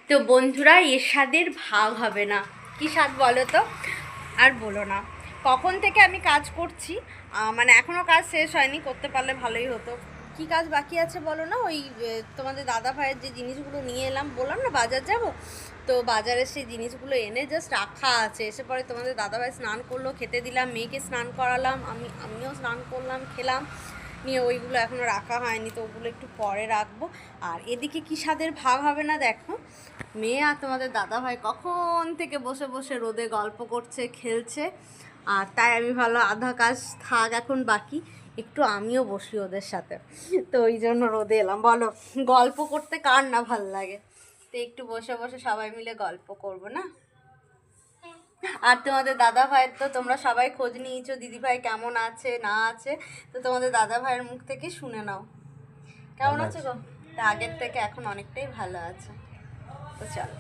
তো বন্ধুরা, এর স্বাদের ভাগ হবে না। কি স্বাদ বলো তো? আর বলো না, কখন থেকে আমি কাজ করছি, মানে এখনও কাজ শেষ হয়নি, করতে পারলে ভালোই হতো। কি কাজ বাকি আছে বলো না? ওই তোমাদের দাদা ভাইয়ের যে জিনিসগুলো নিয়ে এলাম, বললাম না বাজার যাব, তো বাজারে সেই জিনিসগুলো এনে জাস্ট রাখা আছে। এসে পরে তোমাদের দাদা ভাই স্নান করলো, খেতে দিলাম, মেয়েকে স্নান করালাম, আমিও স্নান করলাম, খেলাম, নিয়ে ওইগুলো এখনও রাখা হয়নি, তো ওগুলো একটু পরে রাখবো। আর এদিকে কি স্বাদের ভাগ হবে না দেখো, মেয়ে আর তোমাদের দাদা ভাই কখন থেকে বসে বসে রোদে গল্প করছে, খেলছে। আর তাই আমি ভালো আধা কাজ থাক এখন বাকি, একটু আমিও বসি ওদের সাথে। তো ওই জন্য রোদে এলাম। বলো, গল্প করতে কার না ভাল লাগে? তো একটু বসে বসে সবাই মিলে গল্প করবো না? আর তোমাদের দাদা ভাইয়ের তো তোমরা সবাই খোঁজ নিয়েছো, দিদিভাই কেমন আছে না আছে, তো তোমাদের দাদা ভাইয়ের মুখ থেকে শুনে নাও। কেমন আছে গো? তা আগের থেকে এখন অনেকটাই ভালো আছে। তো চলো।